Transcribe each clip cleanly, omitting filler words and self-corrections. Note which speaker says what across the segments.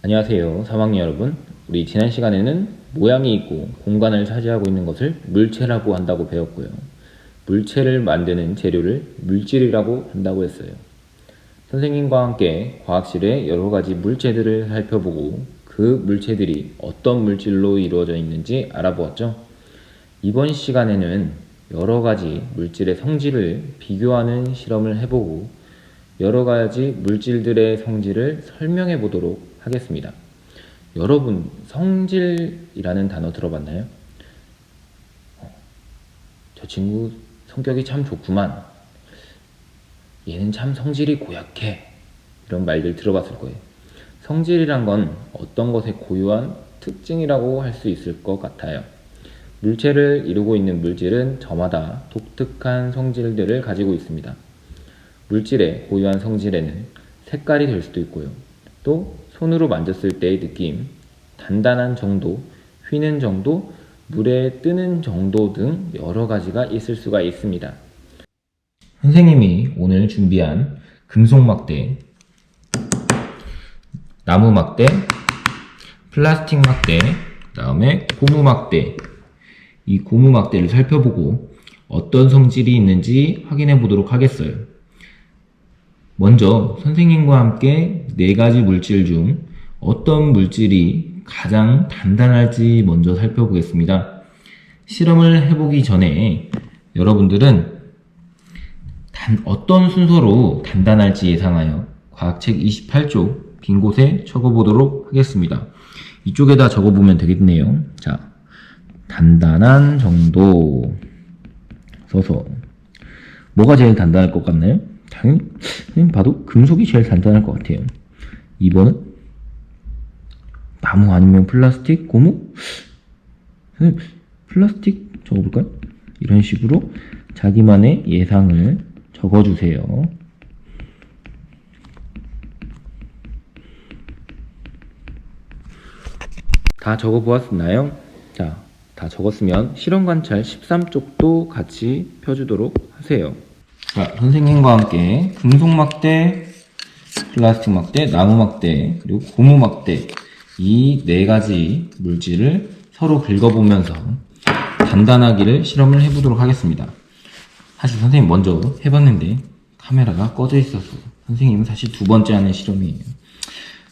Speaker 1: 안녕하세요 3학년 여러분. 우리 지난 시간에는 모양이 있고 공간을 차지하고 있는 것을 물체라고 한다고 배웠고요. 물체를 만드는 재료를 물질이라고 한다고 했어요. 선생님과 함께 과학실에 여러가지 물체들을 살펴보고 그 물체들이 어떤 물질로 이루어져 있는지 알아보았죠. 이번 시간에는 여러가지 물질의 성질을 비교하는 실험을 해보고 여러가지 물질들의 성질을 설명해 보도록 하겠습니다. 여러분, 성질이라는 단어 들어봤나요? 저 친구 성격이 참 좋구만. 얘는 참 성질이 고약해. 이런 말들 들어봤을 거예요. 성질이란 건 어떤 것의 고유한 특징이라고 할 수 있을 것 같아요. 물체를 이루고 있는 물질은 저마다 독특한 성질들을 가지고 있습니다. 물질의 고유한 성질에는 색깔이 될 수도 있고요. 또 손으로 만졌을 때의 느낌, 단단한 정도, 휘는 정도, 물에 뜨는 정도 등 여러 가지가 있을 수가 있습니다. 선생님이 오늘 준비한 금속 막대, 나무 막대, 플라스틱 막대, 그 다음에 고무 막대, 이 고무 막대를 살펴보고 어떤 성질이 있는지 확인해 보도록 하겠어요. 먼저 선생님과 함께 4가지 물질 중 어떤 물질이 가장 단단할지 먼저 살펴보겠습니다. 실험을 해보기 전에 여러분들은 어떤 순서로 단단할지 예상하여 과학책 28쪽 빈 곳에 적어보도록 하겠습니다. 이쪽에다 적어보면 되겠네요. 자, 단단한 정도 써서 뭐가 제일 단단할 것 같나요? 당연히 선생님 봐도 금속이 제일 단단할 것 같아요. 2번은 나무 아니면 플라스틱, 고무? 선생님 플라스틱 적어볼까요? 이런 식으로 자기만의 예상을 적어주세요. 다 적어보았나요? 자, 다 적었으면 실험 관찰 13쪽도 같이 펴주도록 하세요. 자, 선생님과 함께 금속 막대, 플라스틱 막대, 나무 막대, 그리고 고무 막대, 이 4가지 물질을 서로 긁어보면서 단단하기를 실험을 해보도록 하겠습니다. 사실 선생님 먼저 해봤는데 카메라가 꺼져 있어서 선생님은 사실 2번째 하는 실험이에요.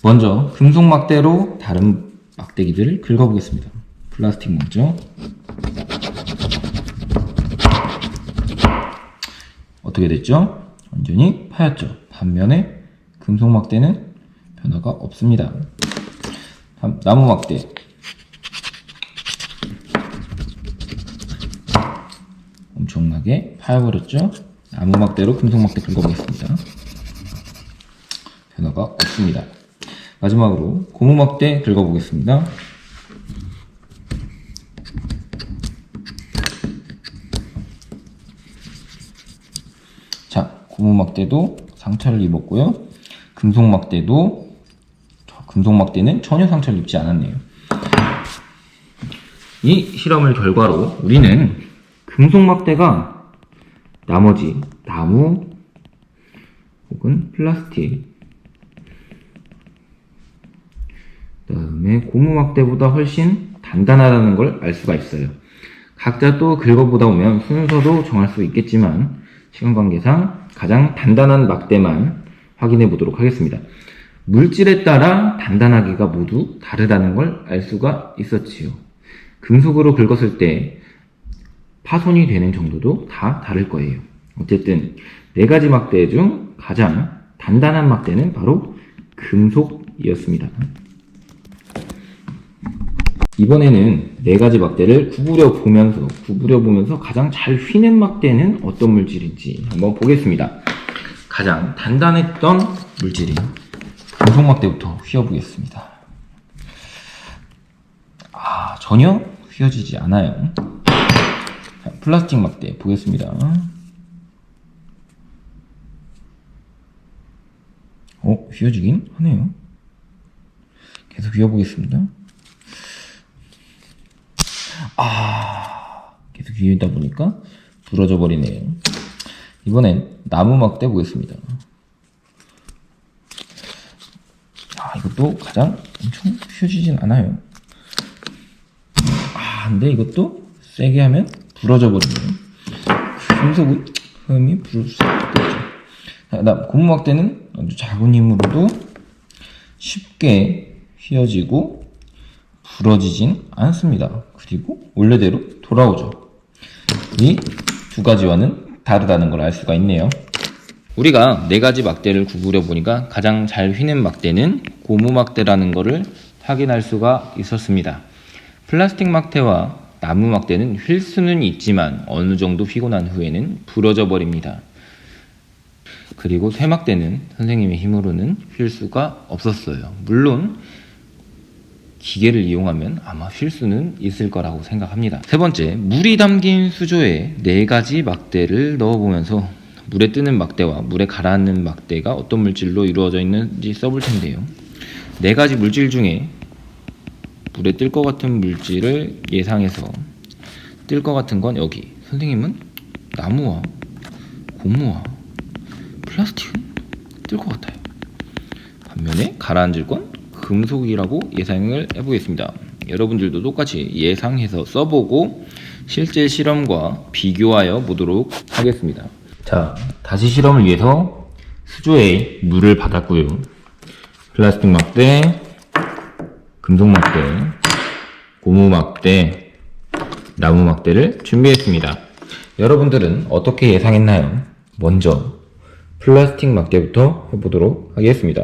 Speaker 1: 먼저 금속 막대로 다른 막대기들을 긁어보겠습니다. 플라스틱 먼저. 어떻게 됐죠? 완전히 파였죠. 반면에 금속 막대는 변화가 없습니다. 다음, 나무 막대. 엄청나게 파여버렸죠? 나무 막대로 금속 막대 긁어보겠습니다. 변화가 없습니다. 마지막으로 고무 막대 긁어보겠습니다. 자, 고무 막대도 상처를 입었고요. 금속 막대는 전혀 상처를 입지 않았네요. 이 실험을 결과로 우리는 금속 막대가 나머지 나무 혹은 플라스틱, 그 다음에 고무 막대보다 훨씬 단단하다는 걸 알 수가 있어요. 각자 또 긁어보다 보면 순서도 정할 수 있겠지만 시간 관계상 가장 단단한 막대만 확인해 보도록 하겠습니다. 물질에 따라 단단하기가 모두 다르다는 걸 알 수가 있었지요. 금속으로 긁었을 때 파손이 되는 정도도 다 다를 거예요. 어쨌든 4가지 막대 중 가장 단단한 막대는 바로 금속이었습니다. 이번에는 4가지 막대를 구부려 보면서 가장 잘 휘는 막대는 어떤 물질인지 한번 보겠습니다. 가장 단단했던 물질인 금속 막대부터 휘어보겠습니다. 전혀 휘어지지 않아요. 자, 플라스틱 막대 보겠습니다. 휘어지긴 하네요. 계속 휘어보겠습니다. 계속 휘다 보니까 부러져 버리네요. 이번엔 나무 막대 보겠습니다. 이것도 가장 엄청 휘어지진 않아요. 근데 이것도 세게 하면 부러져 버리네요. 금속의 흠이 부를 수 있겠죠. 그다음 고무 막대는 아주 작은 힘으로도 쉽게 휘어지고 부러지진 않습니다. 그리고 원래대로 돌아오죠. 이 두 가지와는 다르다는 걸 알 수가 있네요. 우리가 4가지 막대를 구부려 보니까 가장 잘 휘는 막대는 고무 막대라는 것을 확인할 수가 있었습니다. 플라스틱 막대와 나무 막대는 휠 수는 있지만 어느 정도 휘고 난 후에는 부러져 버립니다. 그리고 쇠막대는 선생님의 힘으로는 휠 수가 없었어요. 물론 기계를 이용하면 아마 휠 수는 있을 거라고 생각합니다. 세 번째, 물이 담긴 수조에 4가지 막대를 넣어보면서 물에 뜨는 막대와 물에 가라앉는 막대가 어떤 물질로 이루어져 있는지 써볼 텐데요. 4가지 물질 중에 물에 뜰 것 같은 물질을 예상해서 뜰 것 같은 건 여기. 선생님은 나무와 고무와 플라스틱은 뜰 것 같아요. 반면에 가라앉을 건 금속이라고 예상을 해보겠습니다. 여러분들도 똑같이 예상해서 써보고 실제 실험과 비교하여 보도록 하겠습니다. 자, 다시 실험을 위해서 수조에 물을 받았고요. 플라스틱 막대, 금속 막대, 고무 막대, 나무 막대를 준비했습니다. 여러분들은 어떻게 예상했나요? 먼저 플라스틱 막대부터 해보도록 하겠습니다.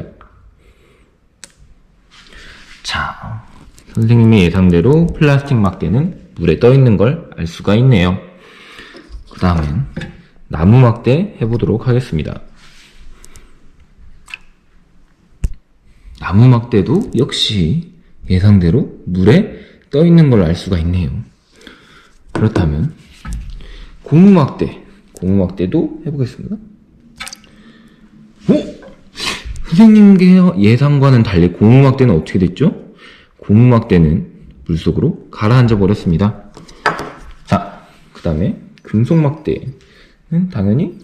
Speaker 1: 자, 선생님의 예상대로 플라스틱 막대는 물에 떠 있는 걸 알 수가 있네요. 그 다음엔 나무 막대 해보도록 하겠습니다. 나무 막대도 역시 예상대로 물에 떠 있는 걸 알 수가 있네요. 그렇다면 고무 막대도 해보겠습니다. 선생님의 예상과는 달리 고무 막대는 어떻게 됐죠? 고무 막대는 물속으로 가라앉아 버렸습니다. 자, 그 다음에 금속 막대는 당연히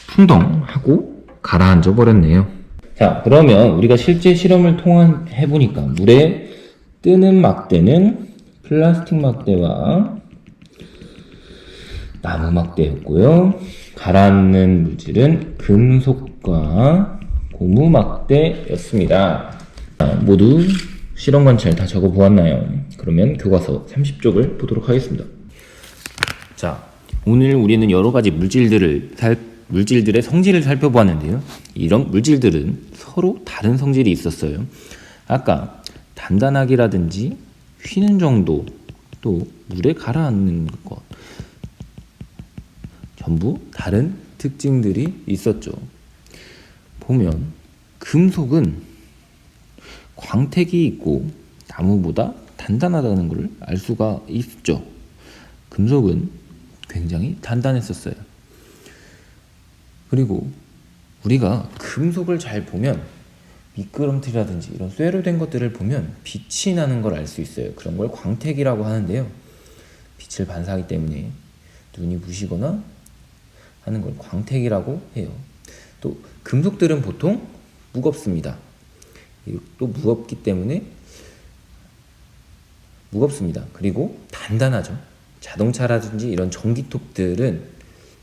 Speaker 1: 풍덩하고 가라앉아 버렸네요. 자, 그러면 우리가 실제 실험을 통한 해보니까 물에 뜨는 막대는 플라스틱 막대와 나무 막대였고요. 가라앉는 물질은 금속과 고무 막대였습니다. 모두 실험 관찰 다 적어 보았나요? 그러면 교과서 30쪽을 보도록 하겠습니다. 자, 오늘 우리는 여러 가지 물질들의 성질을 살펴보았는데요. 이런 물질들은 서로 다른 성질이 있었어요. 아까 단단하기라든지 휘는 정도, 또 물에 가라앉는 것, 전부 다른 특징들이 있었죠. 보면 금속은 광택이 있고 나무보다 단단하다는 걸 알 수가 있죠. 금속은 굉장히 단단했었어요. 그리고 우리가 금속을 잘 보면 미끄럼틀이라든지 이런 쇠로 된 것들을 보면 빛이 나는 걸 알 수 있어요. 그런 걸 광택이라고 하는데요. 빛을 반사하기 때문에 눈이 부시거나 하는 걸 광택이라고 해요. 또 금속들은 보통 무겁습니다. 또 무겁기 때문에 무겁습니다. 그리고 단단하죠. 자동차라든지 이런 전기톱들은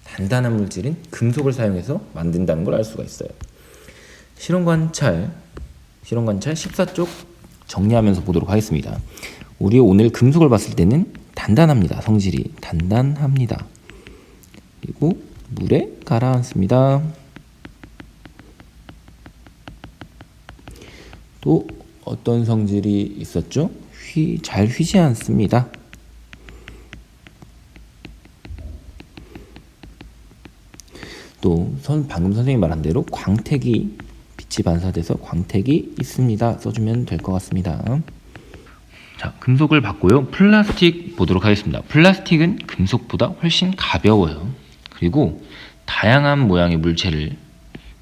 Speaker 1: 단단한 물질인 금속을 사용해서 만든다는 걸 알 수가 있어요. 실험 관찰 14쪽 정리하면서 보도록 하겠습니다. 우리 오늘 금속을 봤을 때는 단단합니다. 성질이 단단합니다. 그리고 물에 가라앉습니다. 또 어떤 성질이 있었죠? 잘 휘지 않습니다. 또 방금 선생님이 말한 대로 광택이 빛이 반사돼서 광택이 있습니다. 써주면 될 것 같습니다. 자, 금속을 봤고요. 플라스틱 보도록 하겠습니다. 플라스틱은 금속보다 훨씬 가벼워요. 그리고 다양한 모양의 물체를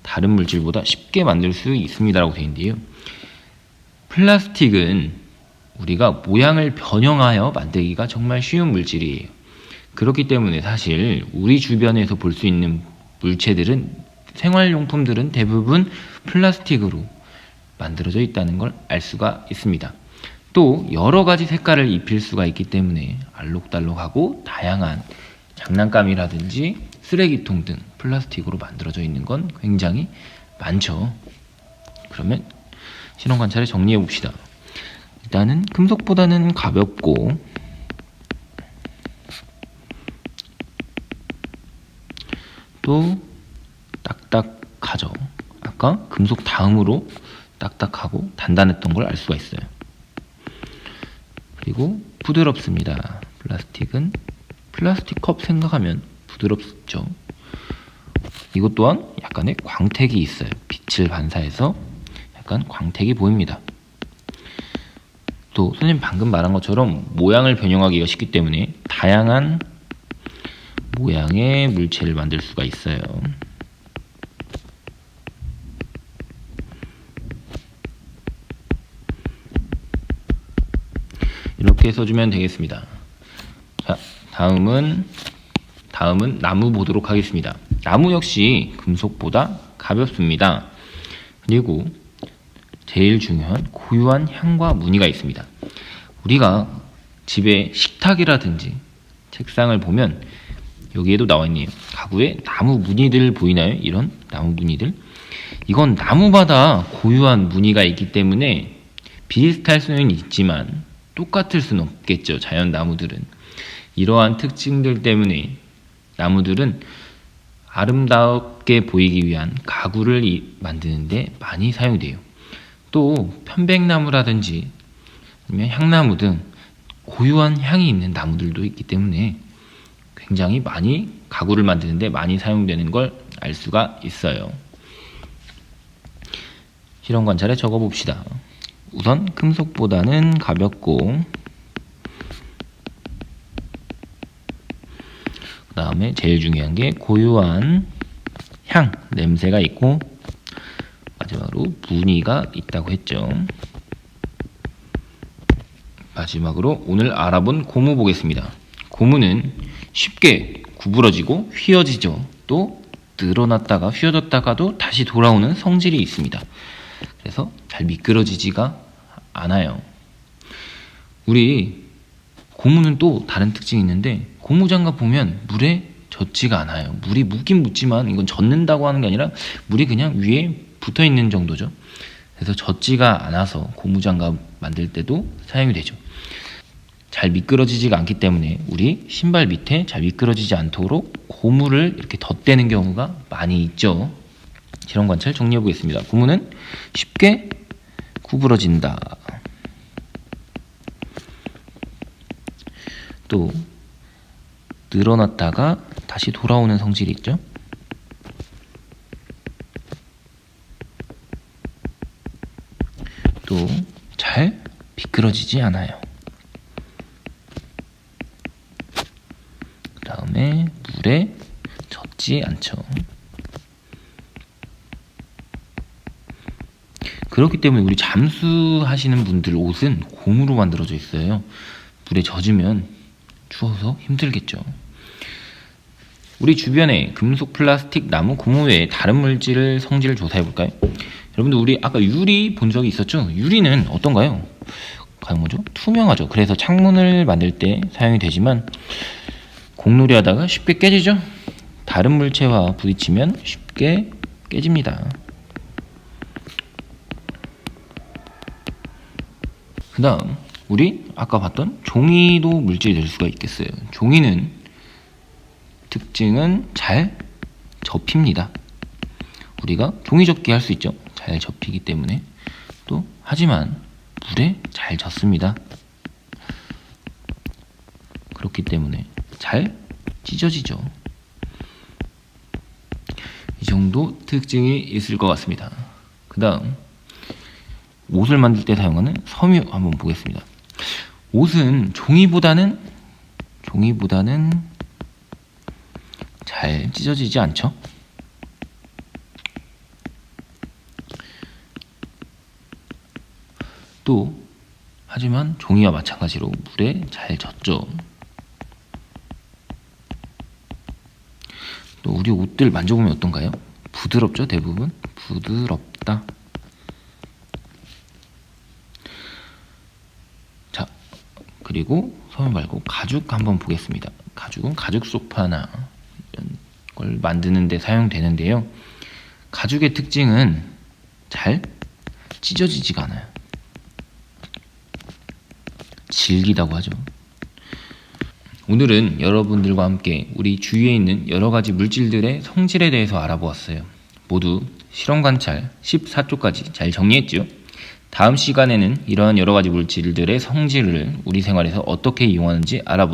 Speaker 1: 다른 물질보다 쉽게 만들 수 있습니다라고 되어 있는데요. 플라스틱은 우리가 모양을 변형하여 만들기가 정말 쉬운 물질이에요. 그렇기 때문에 사실 우리 주변에서 볼 수 있는 물체들은 생활용품들은 대부분 플라스틱으로 만들어져 있다는 걸 알 수가 있습니다. 또 여러 가지 색깔을 입힐 수가 있기 때문에 알록달록하고 다양한 장난감이라든지 쓰레기통 등 플라스틱으로 만들어져 있는 건 굉장히 많죠. 그러면 실험 관찰을 정리해 봅시다. 일단은 금속보다는 가볍고 또 딱딱하죠. 아까 금속 다음으로 딱딱하고 단단했던 걸 알 수가 있어요. 그리고 부드럽습니다. 플라스틱은 플라스틱 컵 생각하면 부드럽죠. 이것 또한 약간의 광택이 있어요. 빛을 반사해서 약간 광택이 보입니다. 또 선생님 방금 말한 것처럼 모양을 변형하기가 쉽기 때문에 다양한 모양의 물체를 만들 수가 있어요. 이렇게 써주면 되겠습니다. 자, 다음은 나무 보도록 하겠습니다. 나무 역시 금속보다 가볍습니다. 그리고 제일 중요한 고유한 향과 무늬가 있습니다. 우리가 집에 식탁이라든지 책상을 보면 여기에도 나와 있네요. 가구에 나무 무늬들 보이나요? 이런 나무 무늬들. 이건 나무마다 고유한 무늬가 있기 때문에 비슷할 수는 있지만 똑같을 수는 없겠죠. 자연 나무들은. 이러한 특징들 때문에 나무들은 아름답게 보이기 위한 가구를 만드는데 많이 사용돼요. 또 편백나무라든지 아니면 향나무 등 고유한 향이 있는 나무들도 있기 때문에 굉장히 많이 가구를 만드는데 많이 사용되는 걸 알 수가 있어요. 실험 관찰에 적어봅시다. 우선 금속보다는 가볍고 그 다음에 제일 중요한 게 고유한 향, 냄새가 있고 마지막으로 무늬가 있다고 했죠. 마지막으로 오늘 알아본 고무 보겠습니다. 고무는 쉽게 구부러지고 휘어지죠. 또 늘어났다가 휘어졌다가도 다시 돌아오는 성질이 있습니다. 그래서 잘 미끄러지지가 않아요. 우리 고무는 또 다른 특징이 있는데 고무장갑 보면 물에 젖지가 않아요. 물이 묻긴 묻지만 이건 젖는다고 하는 게 아니라 물이 그냥 위에 붙어 있는 정도죠. 그래서 젖지가 않아서 고무장갑 만들 때도 사용이 되죠. 잘 미끄러지지가 않기 때문에 우리 신발 밑에 잘 미끄러지지 않도록 고무를 이렇게 덧대는 경우가 많이 있죠. 실험 관찰 정리해 보겠습니다. 고무는 쉽게 구부러진다. 또 늘어났다가 다시 돌아오는 성질이 있죠. 또 잘 미끄러지지 않아요. 그 다음에 물에 젖지 않죠. 그렇기 때문에 우리 잠수하시는 분들 옷은 고무로 만들어져 있어요. 물에 젖으면 추워서 힘들겠죠. 우리 주변에 금속, 플라스틱, 나무, 고무 외에 다른 물질을 성질을 조사해 볼까요? 여러분들 우리 아까 유리 본 적이 있었죠? 유리는 어떤가요? 과연 뭐죠? 투명하죠. 그래서 창문을 만들 때 사용이 되지만 공놀이 하다가 쉽게 깨지죠? 다른 물체와 부딪히면 쉽게 깨집니다. 그 다음 우리 아까 봤던 종이도 물질이 될 수가 있겠어요. 종이는 특징은 잘 접힙니다. 우리가 종이접기 할 수 있죠. 잘 접히기 때문에. 또 하지만 물에 잘 젖습니다. 그렇기 때문에 잘 찢어지죠. 이 정도 특징이 있을 것 같습니다. 그 다음 옷을 만들 때 사용하는 섬유 한번 보겠습니다. 옷은 종이보다는 잘 찢어지지 않죠. 또 하지만 종이와 마찬가지로 물에 잘 젖죠. 또 우리 옷들 만져보면 어떤가요? 부드럽죠. 대부분 부드럽다. 그리고 소면 말고 가죽 한번 보겠습니다. 가죽은 가죽 소파나 이런 걸 만드는 데 사용되는데요. 가죽의 특징은 잘 찢어지지가 않아요. 질기다고 하죠. 오늘은 여러분들과 함께 우리 주위에 있는 여러 가지 물질들의 성질에 대해서 알아보았어요. 모두 실험 관찰 14쪽까지 잘 정리했죠? 다음 시간에는 이러한 여러 가지 물질들의 성질을 우리 생활에서 어떻게 이용하는지 알아보겠습니다.